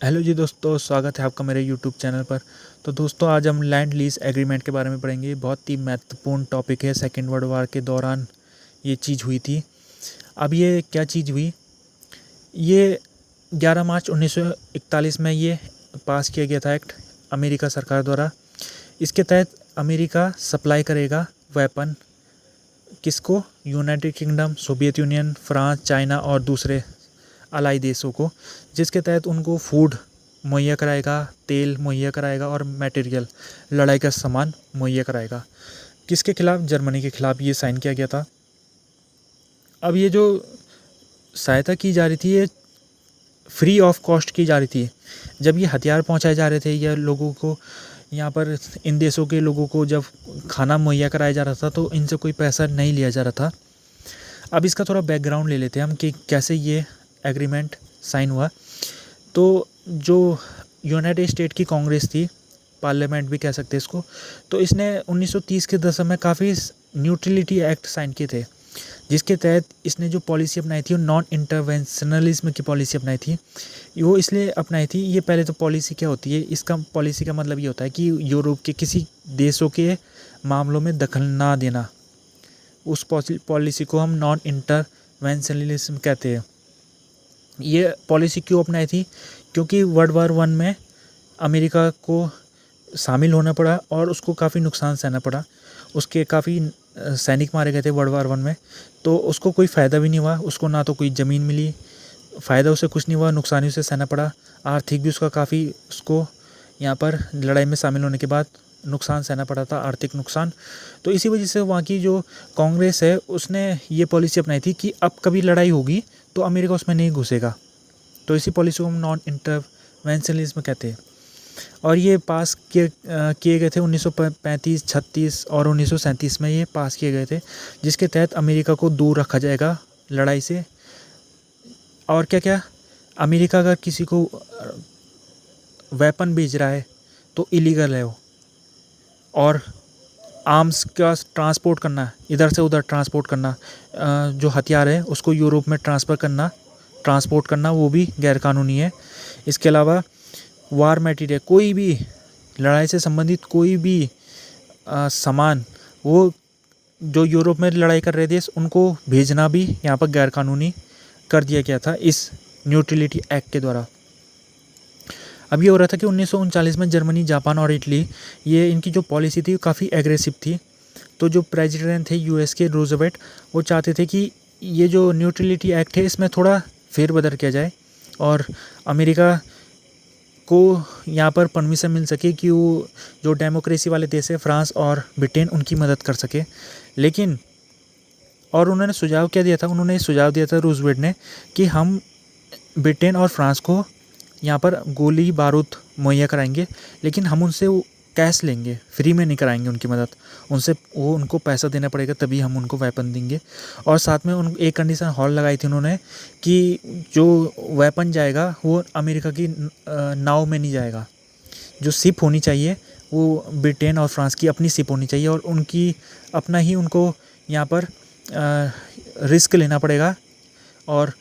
Hello जी दोस्तों, स्वागत है आपका मेरे यूट्यूब चैनल पर। तो दोस्तों, आज हम लैंड लीज़ एग्रीमेंट के बारे में पढ़ेंगे। बहुत ही महत्वपूर्ण टॉपिक है। सेकेंड वर्ल्ड वार के दौरान ये चीज़ हुई थी। अब ये क्या चीज़ हुई, ये 11 मार्च 1941 में ये पास किया गया था एक्ट अमेरिका सरकार द्वारा। इसके तहत अमेरिका सप्लाई करेगा वेपन किसको? United kingdom, Soviet union, France, China और दूसरे अलाई देशों को, जिसके तहत उनको फूड मुहैया कराएगा, तेल मुहैया कराएगा और मटेरियल, लड़ाई का सामान मुहैया कराएगा। किसके खिलाफ? जर्मनी के खिलाफ ये साइन किया गया था। अब ये जो सहायता की जा रही थी, ये फ्री ऑफ कॉस्ट की जा रही थी। जब ये हथियार पहुंचाए जा रहे थे या लोगों को, यहाँ पर इन देशों के लोगों को जब खाना मुहैया कराया जा रहा था, तो इनसे कोई पैसा नहीं लिया जा रहा था। अब इसका थोड़ा बैकग्राउंड ले लेते हैं हम कि कैसे ये एग्रीमेंट साइन हुआ। तो जो यूनाइटेड स्टेट की कांग्रेस थी, पार्लियामेंट भी कह सकते हैं इसको, तो इसने 1930 के दशक में काफ़ी न्यूट्रलिटी एक्ट साइन किए थे, जिसके तहत इसने जो पॉलिसी अपनाई थी वो नॉन इंटरवेंशनलिज्म की पॉलिसी अपनाई थी। वो इसलिए अपनाई थी, ये पहले तो पॉलिसी क्या होती है, इसका पॉलिसी का मतलब ये होता है कि यूरोप के किसी देशों के मामलों में दखल ना देना। उस पॉलिसी को हम नॉन इंटरवेंशनलिज्म कहते हैं। ये पॉलिसी क्यों अपनाई थी? क्योंकि वर्ल्ड वार वन में अमेरिका को शामिल होना पड़ा और उसको काफ़ी नुकसान सहना पड़ा। उसके काफ़ी सैनिक मारे गए थे वर्ल्ड वार वन में, तो उसको कोई फ़ायदा भी नहीं हुआ। उसको ना तो कोई ज़मीन मिली, फ़ायदा उसे कुछ नहीं हुआ, नुकसान ही उसे सहना पड़ा। आर्थिक भी उसका काफ़ी, उसको यहाँ पर लड़ाई में शामिल होने के बाद नुकसान सहना पड़ा था, आर्थिक नुकसान। तो इसी वजह से वहाँ की जो कांग्रेस है, उसने ये पॉलिसी अपनाई थी कि अब कभी लड़ाई होगी तो अमेरिका उसमें नहीं घुसेगा। तो इसी पॉलिसी को हम नॉन इंटरवेंशनलिज्म कहते हैं। और ये पास किए गए थे 1935, 36 और 1937 में ये पास किए गए थे, जिसके तहत अमेरिका को दूर रखा जाएगा लड़ाई से। और क्या क्या, अमेरिका अगर किसी को वेपन भेज रहा है तो इलीगल है वो। और आर्म्स का ट्रांसपोर्ट करना, इधर से उधर ट्रांसपोर्ट करना, जो हथियार है उसको यूरोप में ट्रांसपोर्ट करना, वो भी गैरकानूनी है। इसके अलावा वार मटेरियल, कोई भी लड़ाई से संबंधित कोई भी सामान, वो जो यूरोप में लड़ाई कर रहे देश, उनको भेजना भी यहाँ पर गैरकानूनी कर दिया गया था इस न्यूट्रलिटी एक्ट के द्वारा। अब ये हो रहा था कि 1939 में जर्मनी, जापान और इटली, ये इनकी जो पॉलिसी थी काफ़ी एग्रेसिव थी। तो जो प्रेसिडेंट थे यूएस के, रूजवेल्ट, वो चाहते थे कि ये जो न्यूट्रलिटी एक्ट है इसमें थोड़ा फेरबदल किया जाए और अमेरिका को यहाँ पर परमिशन मिल सके कि वो जो डेमोक्रेसी वाले देश है, फ्रांस और ब्रिटेन, उनकी मदद कर सके। लेकिन और उन्होंने सुझाव क्या दिया था? उन्होंने सुझाव दिया था रूजवेल्ट ने कि हम ब्रिटेन और फ्रांस को यहाँ पर गोली बारूद मुहैया कराएंगे, लेकिन हम उनसे वो कैश लेंगे, फ्री में नहीं कराएंगे उनकी मदद। उनको पैसा देना पड़ेगा, तभी हम उनको वेपन देंगे। और साथ में उन एक कंडीशन हॉल लगाई थी उन्होंने कि जो वेपन जाएगा वो अमेरिका की नाव में नहीं जाएगा। जो शिप होनी चाहिए वो ब्रिटेन और फ्रांस की अपनी शिप होनी चाहिए, और उनकी अपना ही उनको यहाँ पर रिस्क लेना पड़ेगा, और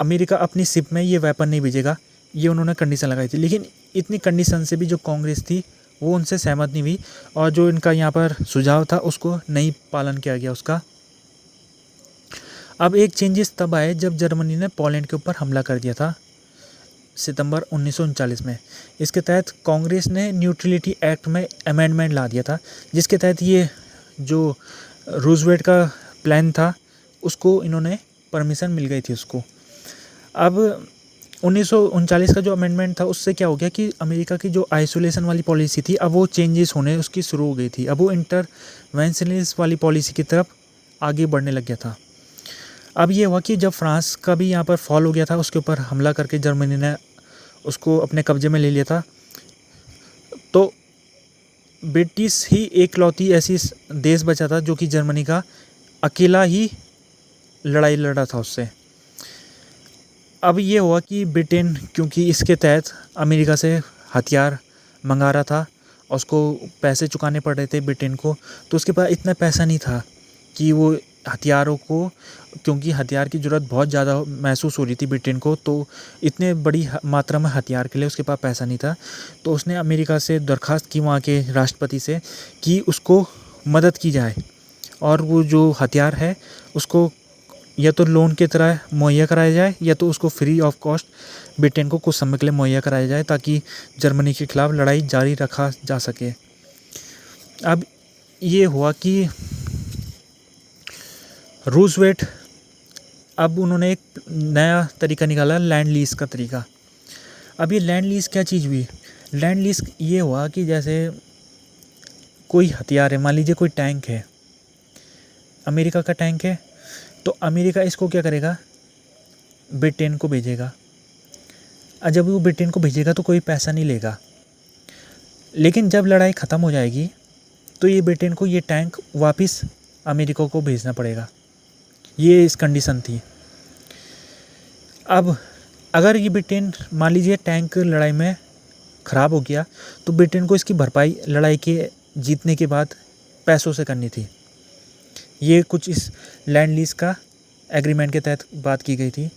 अमेरिका अपनी शिप में ये वेपन नहीं भेजेगा। ये उन्होंने कंडीशन लगाई थी। लेकिन इतनी कंडीशन से भी जो कांग्रेस थी वो उनसे सहमत नहीं हुई, और जो इनका यहाँ पर सुझाव था उसको नहीं पालन किया गया उसका। अब एक चेंजेस तब आए जब जर्मनी ने पोलैंड के ऊपर हमला कर दिया था सितंबर 1939 में। इसके तहत कांग्रेस ने न्यूट्रलिटी एक्ट में अमेंडमेंट ला दिया था, जिसके तहत ये जो रूजवेल्ट का प्लान था उसको इन्होंने परमिशन मिल गई थी उसको। अब 1939 का जो अमेंडमेंट था उससे क्या हो गया कि अमेरिका की जो आइसोलेशन वाली पॉलिसी थी, अब वो चेंजेस होने उसकी शुरू हो गई थी। अब वो इंटरवेंशनलिज्म वाली पॉलिसी की तरफ आगे बढ़ने लग गया था। अब ये हुआ कि जब फ्रांस का भी यहाँ पर फॉल हो गया था, उसके ऊपर हमला करके जर्मनी ने उसको अपने कब्जे में ले लिया था, तो ब्रिटिश ही एकलौती ऐसी देश बचा था जो कि जर्मनी का अकेला ही लड़ाई लड़ा था उससे। अब ये हुआ कि ब्रिटेन, क्योंकि इसके तहत अमेरिका से हथियार मंगा रहा था और उसको पैसे चुकाने पड़ रहे थे ब्रिटेन को, तो उसके पास इतना पैसा नहीं था कि वो हथियारों को, क्योंकि हथियार की ज़रूरत बहुत ज़्यादा महसूस हो रही थी ब्रिटेन को, तो इतने बड़ी मात्रा में हथियार के लिए उसके पास पैसा नहीं था। तो उसने अमेरिका से दरख्वास्त की, वहाँ के राष्ट्रपति से, कि उसको मदद की जाए और वो जो हथियार है उसको या तो लोन की तरह मुहैया कराया जाए या तो उसको फ्री ऑफ कॉस्ट ब्रिटेन को कुछ समय के लिए मुहैया कराया जाए, ताकि जर्मनी के खिलाफ लड़ाई जारी रखा जा सके। अब ये हुआ कि रूज़वेल्ट, अब उन्होंने एक नया तरीका निकाला, लैंड लीज़ का तरीका। अब ये लैंड लीज़ क्या चीज़ हुई? लैंड लीज़ ये हुआ कि जैसे कोई हथियार है, मान लीजिए कोई टैंक है, अमेरिका का टैंक है, तो अमेरिका इसको क्या करेगा, ब्रिटेन को भेजेगा। और जब वो ब्रिटेन को भेजेगा तो कोई पैसा नहीं लेगा, लेकिन जब लड़ाई ख़त्म हो जाएगी तो ये ब्रिटेन को ये टैंक वापस अमेरिका को भेजना पड़ेगा। ये इस कंडीशन थी। अब अगर ये ब्रिटेन, मान लीजिए टैंक लड़ाई में ख़राब हो गया, तो ब्रिटेन को इसकी भरपाई लड़ाई के जीतने के बाद पैसों से करनी थी। ये कुछ इस लैंड लीज़ का एग्रीमेंट के तहत बात की गई थी।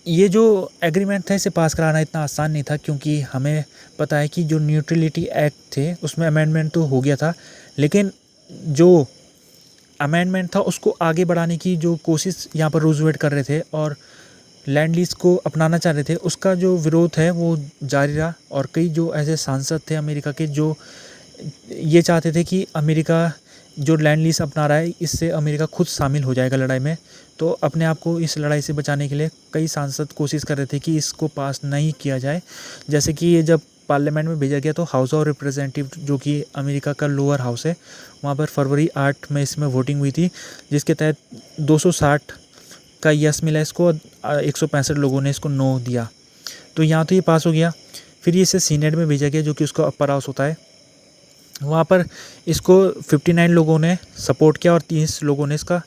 ये जो एग्रीमेंट था इसे पास कराना इतना आसान नहीं था, क्योंकि हमें पता है कि जो न्यूट्रलिटी एक्ट थे उसमें अमेंडमेंट तो हो गया था, लेकिन जो अमेंडमेंट था उसको आगे बढ़ाने की जो कोशिश यहाँ पर रूज़वेल्ट कर रहे थे और लैंड लीज़ को अपनाना चाह रहे थे, उसका जो विरोध है वो जारी रहा। और कई जो ऐसे सांसद थे अमेरिका के जो ये चाहते थे कि अमेरिका जो लैंड लीज़ अपना रहा है इससे अमेरिका खुद शामिल हो जाएगा लड़ाई में, तो अपने आप को इस लड़ाई से बचाने के लिए कई सांसद कोशिश कर रहे थे कि इसको पास नहीं किया जाए। जैसे कि ये जब पार्लियामेंट में भेजा गया तो हाउस ऑफ रिप्रेजेंटेटिव, जो कि अमेरिका का लोअर हाउस है, वहाँ पर फरवरी 8 में इसमें वोटिंग हुई थी, जिसके तहत 260 का यस मिला इसको, 165 लोगों ने इसको नो दिया। तो यहाँ तो ये पास हो गया। फिर ये इसे सीनेट में भेजा गया, जो कि उसका अपर हाउस होता है। वहाँ पर इसको 59 लोगों ने सपोर्ट किया और 30 लोगों ने इसका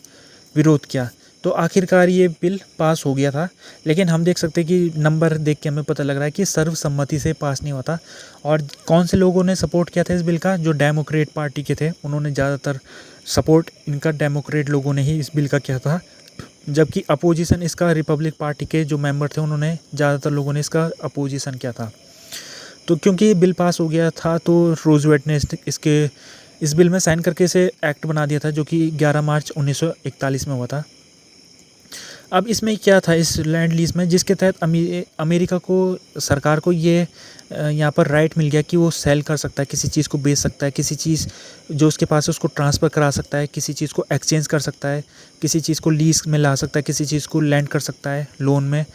विरोध किया। तो आखिरकार ये बिल पास हो गया था, लेकिन हम देख सकते हैं कि नंबर देख के हमें पता लग रहा है कि सर्वसम्मति से पास नहीं होता। और कौन से लोगों ने सपोर्ट किया था इस बिल का? जो डेमोक्रेट पार्टी के थे उन्होंने ज़्यादातर सपोर्ट, इनका डेमोक्रेट लोगों ने ही इस बिल का किया था, जबकि अपोजिशन इसका रिपब्लिक पार्टी के जो मेंबर थे उन्होंने, ज़्यादातर लोगों ने इसका अपोजिशन किया था। तो क्योंकि ये बिल पास हो गया था तो रूज़वेल्ट ने इस बिल में साइन करके इसे एक्ट बना दिया था, जो कि 11 मार्च 1941 में हुआ था। अब इसमें क्या था इस लैंड लीज़ में, जिसके तहत अमेरिका को, सरकार को ये यहाँ पर राइट मिल गया कि वो सेल कर सकता है, किसी चीज़ को बेच सकता है, किसी चीज़ जो उसके पास है उसको ट्रांसफ़र करा सकता है, किसी चीज़ को एक्सचेंज कर सकता है, किसी चीज़ को लीज़ में ला सकता है, किसी चीज़ को लैंड कर सकता है लोन में।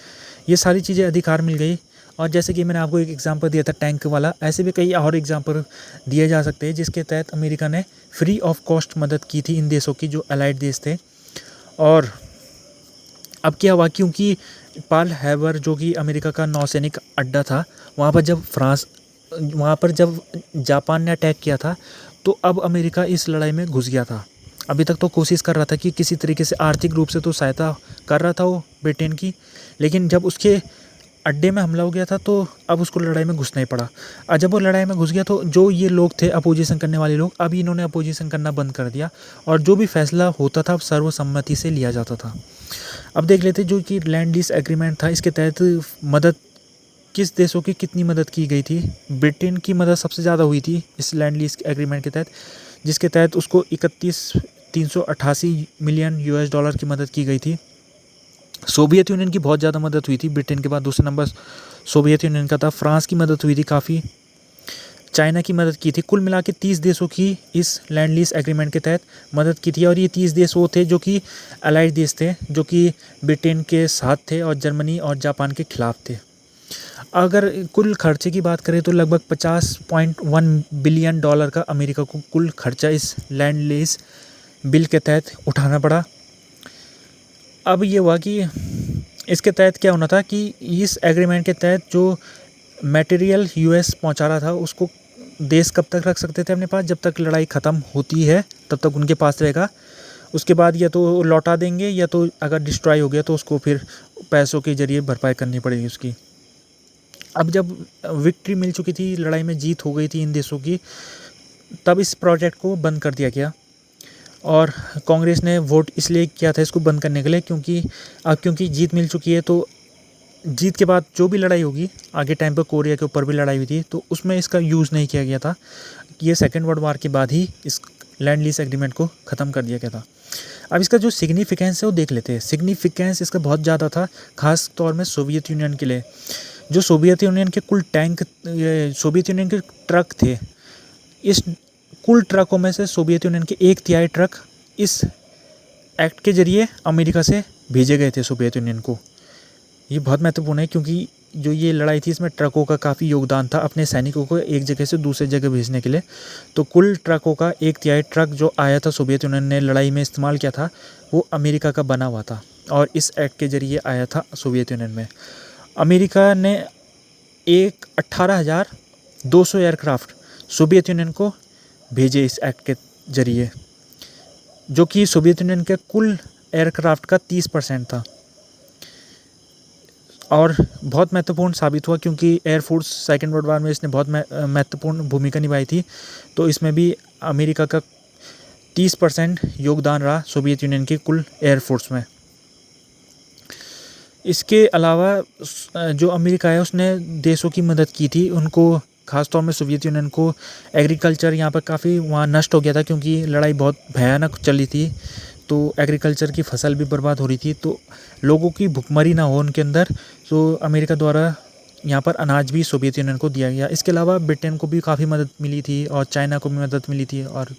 ये सारी चीज़ें अधिकार मिल गई। और जैसे कि मैंने आपको एक एग्जांपल दिया था टैंक वाला, ऐसे भी कई और एग्जांपल दिए जा सकते हैं जिसके तहत अमेरिका ने फ्री ऑफ कॉस्ट मदद की थी इन देशों की जो अलाइड देश थे। और अब क्या हुआ, क्योंकि पर्ल हार्बर जो कि अमेरिका का नौसैनिक अड्डा था, वहाँ पर जब जापान ने अटैक किया था तो अब अमेरिका इस लड़ाई में घुस गया था। अभी तक तो कोशिश कर रहा था कि किसी तरीके से आर्थिक रूप से तो सहायता कर रहा था वो ब्रिटेन की, लेकिन जब उसके अड्डे में हमला हो गया था तो अब उसको लड़ाई में घुसना ही पड़ा। और जब वो लड़ाई में घुस गया तो जो ये लोग थे अपोजिशन करने वाले लोग, अभी इन्होंने अपोजिशन करना बंद कर दिया और जो भी फैसला होता था सर्वसम्मति से लिया जाता था। अब देख लेते जो कि लैंड लीज एग्रीमेंट था, इसके तहत मदद किस देशों की कितनी मदद की गई थी। ब्रिटेन की मदद सबसे ज़्यादा हुई थी इस लैंड लीज एग्रीमेंट के तहत, जिसके तहत उसको 388 मिलियन US डॉलर की मदद की गई थी। सोवियत यूनियन की बहुत ज़्यादा मदद हुई थी, ब्रिटेन के बाद दूसरा नंबर सोवियत यूनियन का था। फ्रांस की मदद हुई थी काफ़ी, चाइना की मदद की थी। कुल मिला के 30 देशों की इस लैंड लीज एग्रीमेंट के तहत मदद की थी। और ये 30 देश वो थे जो कि अलाइड देश थे, जो कि ब्रिटेन के साथ थे और जर्मनी और जापान के खिलाफ थे। अगर कुल खर्चे की बात करें तो लगभग 50.1 बिलियन डॉलर का अमेरिका को कुल खर्चा इस लैंड लीज बिल के तहत उठाना पड़ा। अब ये हुआ कि इसके तहत क्या होना था कि इस एग्रीमेंट के तहत जो मटेरियल US पहुंचा रहा था उसको देश कब तक रख सकते थे अपने पास, जब तक लड़ाई ख़त्म होती है तब तक उनके पास रहेगा। उसके बाद या तो लौटा देंगे या तो अगर डिस्ट्रॉय हो गया तो उसको फिर पैसों के ज़रिए भरपाई करनी पड़ेगी उसकी। अब जब विक्ट्री मिल चुकी थी, लड़ाई में जीत हो गई थी इन देशों की, तब इस प्रोजेक्ट को बंद कर दिया गया। और कांग्रेस ने वोट इसलिए किया था इसको बंद करने के लिए, क्योंकि अब क्योंकि जीत मिल चुकी है, तो जीत के बाद जो भी लड़ाई होगी आगे टाइम पर, कोरिया के ऊपर भी लड़ाई हुई थी, तो उसमें इसका यूज़ नहीं किया गया था। ये सेकेंड वर्ल्ड वार के बाद ही इस लैंड लीज एग्रीमेंट को ख़त्म कर दिया गया था। अब इसका जो सिग्निफिकेंस है वो देख लेते हैं। सिग्निफिकेंस इसका बहुत ज़्यादा था, ख़ास तौर में सोवियत यूनियन के लिए। जो सोवियत यूनियन के कुल टैंक, सोवियत यूनियन के ट्रक थे, इस कुल ट्रकों में से सोवियत यूनियन के 1/3 ट्रक इस एक्ट के ज़रिए अमेरिका से भेजे गए थे सोवियत यूनियन को। ये बहुत महत्वपूर्ण है, क्योंकि जो ये लड़ाई थी इसमें ट्रकों का काफ़ी योगदान था अपने सैनिकों को एक जगह से दूसरे जगह भेजने के लिए। तो कुल ट्रकों का 1/3 ट्रक जो आया था सोवियत यूनियन ने लड़ाई में इस्तेमाल किया था, वो अमेरिका का बना हुआ था और इस एक्ट के ज़रिए आया था सोवियत यूनियन में। अमेरिका ने 18,200 एयरक्राफ्ट सोवियत यूनियन को भेजे इस एक्ट के ज़रिए, जो कि सोवियत यूनियन के कुल एयरक्राफ्ट का 30% था और बहुत महत्वपूर्ण साबित हुआ, क्योंकि एयरफोर्स सेकेंड वर्ल्ड वार में इसने बहुत महत्वपूर्ण भूमिका निभाई थी। तो इसमें भी अमेरिका का 30% योगदान रहा सोवियत यूनियन की कुल एयरफोर्स में। इसके अलावा जो अमेरिका है उसने देशों की मदद की थी, उनको ख़ासतौर में सोवियत यूनियन को एग्रीकल्चर यहाँ पर काफ़ी वहाँ नष्ट हो गया था, क्योंकि लड़ाई बहुत भयानक चली थी, तो एग्रीकल्चर की फसल भी बर्बाद हो रही थी। तो लोगों की भुखमरी ना हो उनके अंदर, तो अमेरिका द्वारा यहाँ पर अनाज भी सोवियत यूनियन को दिया गया। इसके अलावा ब्रिटेन को भी काफ़ी मदद मिली थी और चाइना को भी मदद मिली थी और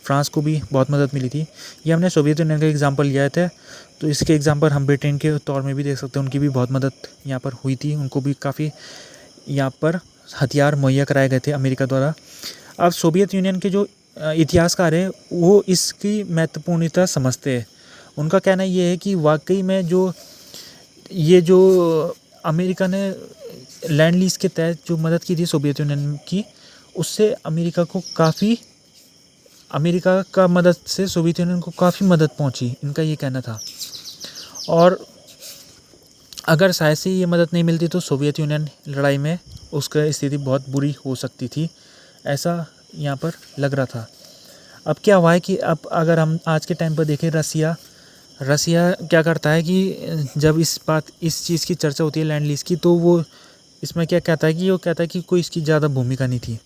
फ्रांस को भी बहुत मदद मिली थी। ये हमने सोवियत यूनियन का एग्जांपल लिया था, तो इसके एग्जांपल हम ब्रिटेन के तौर में भी देख सकते हैं। उनकी भी बहुत मदद यहाँ पर हुई थी, उनको भी काफ़ी यहाँ पर हथियार मुहैया कराए गए थे अमेरिका द्वारा। अब सोवियत यूनियन के जो इतिहासकार है वो इसकी महत्वपूर्णता समझते हैं। उनका कहना ये है कि वाकई में जो अमेरिका ने लैंड लीज के तहत जो मदद की थी सोवियत यूनियन की, उससे अमेरिका का मदद से सोवियत यूनियन को काफ़ी मदद पहुंची, इनका ये कहना था। और अगर शायद से ये मदद नहीं मिलती तो सोवियत यूनियन लड़ाई में उसका स्थिति बहुत बुरी हो सकती थी, ऐसा यहाँ पर लग रहा था। अब क्या हुआ है कि अब अगर हम आज के टाइम पर देखें, रसिया क्या करता है कि जब इस चीज़ की चर्चा होती है लैंड लीज की, तो वो इसमें क्या कहता है कि कोई इसकी ज़्यादा भूमिका नहीं थी,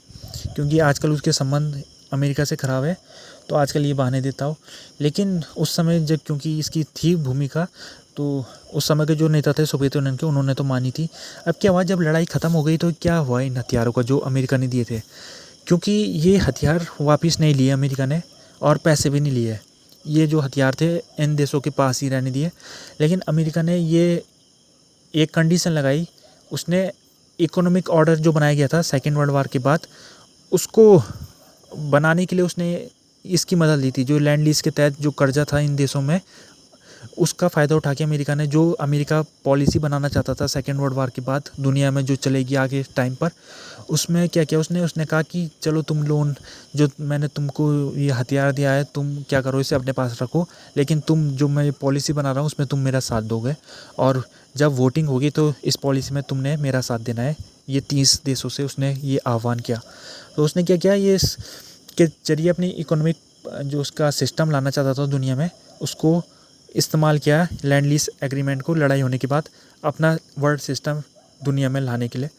क्योंकि आजकल उसके संबंध अमेरिका से ख़राब है, तो आजकल ये बहाने देता हो। लेकिन उस समय जब क्योंकि इसकी थी भूमिका, तो उस समय के जो नेता थे सोवियत यूनियन के, उन्होंने तो मानी थी। अब क्या हुआ, जब लड़ाई ख़त्म हो गई तो क्या हुआ इन हथियारों का जो अमेरिका ने दिए थे, क्योंकि ये हथियार वापस नहीं लिए अमेरिका ने और पैसे भी नहीं लिए। ये जो हथियार थे इन देशों के पास ही रहने दिए। लेकिन अमेरिका ने ये एक कंडीशन लगाई, उसने इकोनॉमिक ऑर्डर जो बनाया गया था सेकेंड वर्ल्ड वार के बाद, उसको बनाने के लिए उसने इसकी मदद ली थी। जो लैंड लीज के तहत जो कर्जा था इन देशों में, उसका फ़ायदा उठा के अमेरिका ने जो अमेरिका पॉलिसी बनाना चाहता था सेकेंड वर्ल्ड वार के बाद दुनिया में जो चलेगी आगे टाइम पर, उसमें क्या किया उसने कहा कि चलो तुम लोन जो मैंने तुमको ये हथियार दिया है, तुम क्या करो इसे अपने पास रखो, लेकिन तुम जो मैं ये पॉलिसी बना रहा हूँ उसमें तुम मेरा साथ दोगे, और जब वोटिंग होगी तो इस पॉलिसी में तुमने मेरा साथ देना है। ये 30 देशों से उसने ये आह्वान किया। तो उसने क्या किया, ये इसके जरिए अपनी इकोनॉमिक जो उसका सिस्टम लाना चाहता था दुनिया में, उसको इस्तेमाल किया लैंड लीज एग्रीमेंट को लड़ाई होने के बाद अपना वर्ल्ड सिस्टम दुनिया में लाने के लिए।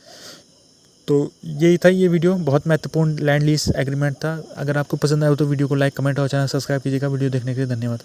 तो यही था ये वीडियो, बहुत महत्वपूर्ण लैंड लीज एग्रीमेंट था। अगर आपको पसंद आया हो तो वीडियो को लाइक, कमेंट और चैनल सब्सक्राइब कीजिएगा। वीडियो देखने के लिए धन्यवाद।